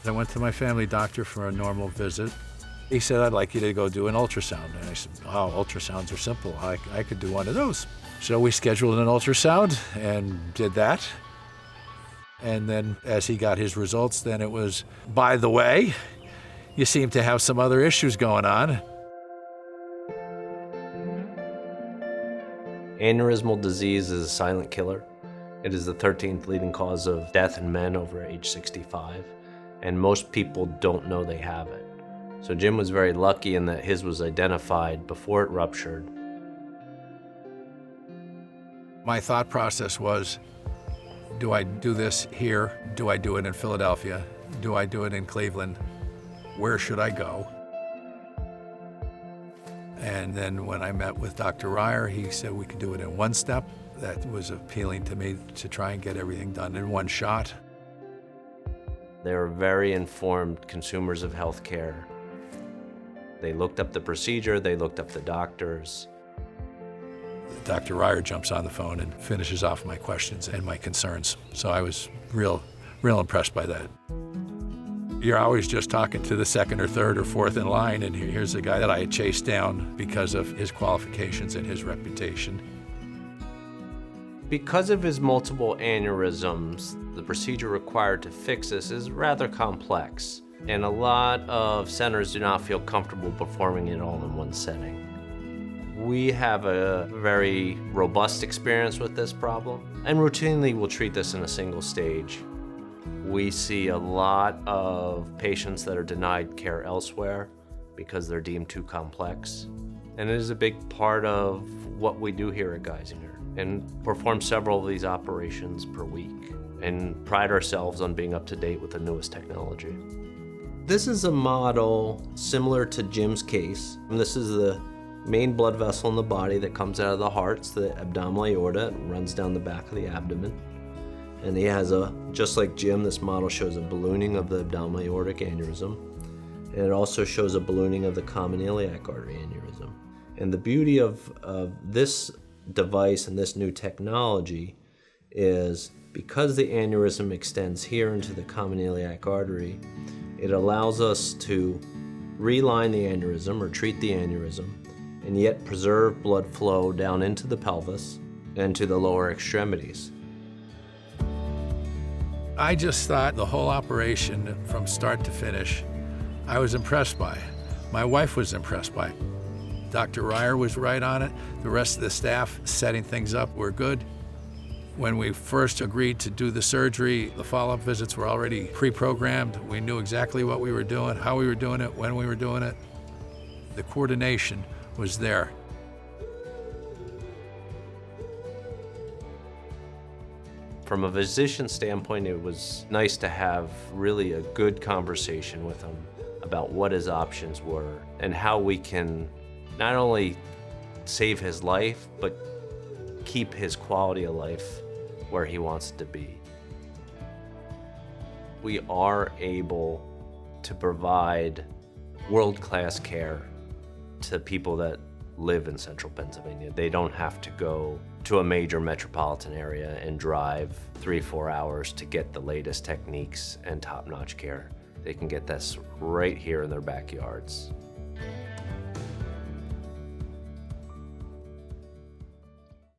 I went to my family doctor for a normal visit. He said, I'd like you to go do an ultrasound. And I said, oh, ultrasounds are simple. I could do one of those. So we scheduled an ultrasound and did that. And then as he got his results, then it was, by the way, you seem to have some other issues going on. Aneurysmal disease is a silent killer. It is the 13th leading cause of death in men over age 65, and most people don't know they have it. So Jim was very lucky in that his was identified before it ruptured. My thought process was, do I do this here? Do I do it in Philadelphia? Do I do it in Cleveland? Where should I go? And then when I met with Dr. Ryer, he said we could do it in one step. That was appealing to me, to try and get everything done in one shot. They were very informed consumers of healthcare. They looked up the procedure, they looked up the doctors. Dr. Ryer jumps on the phone and finishes off my questions and my concerns. So I was real impressed by that. You're always just talking to the second or third or fourth in line, and here's a guy that I had chased down because of his qualifications and his reputation. Because of his multiple aneurysms, the procedure required to fix this is rather complex, and a lot of centers do not feel comfortable performing it all in one setting. We have a very robust experience with this problem, and routinely we'll treat this in a single stage. We see a lot of patients that are denied care elsewhere because they're deemed too complex. And it is a big part of what we do here at Geisinger, and perform several of these operations per week, and pride ourselves on being up to date with the newest technology. This is a model similar to Jim's case. This is the main blood vessel in the body that comes out of the heart. It's the abdominal aorta. It runs down the back of the abdomen. And he has just like Jim, this model shows a ballooning of the abdominal aortic aneurysm. And it also shows a ballooning of the common iliac artery aneurysm. And the beauty of this device and this new technology is because the aneurysm extends here into the common iliac artery, it allows us to reline the aneurysm or treat the aneurysm and yet preserve blood flow down into the pelvis and to the lower extremities. I just thought the whole operation from start to finish, I was impressed by. My wife was impressed by it. Dr. Ryer was right on it. The rest of the staff setting things up were good. When we first agreed to do the surgery, the follow-up visits were already pre-programmed. We knew exactly what we were doing, how we were doing it, when we were doing it. The coordination was there. From a physician standpoint, it was nice to have really a good conversation with him about what his options were and how we can not only save his life, but keep his quality of life where he wants it to be. We are able to provide world-class care to people that live in central Pennsylvania. They don't have to go to a major metropolitan area and drive 3-4 hours to get the latest techniques and top-notch care. They can get this right here in their backyards.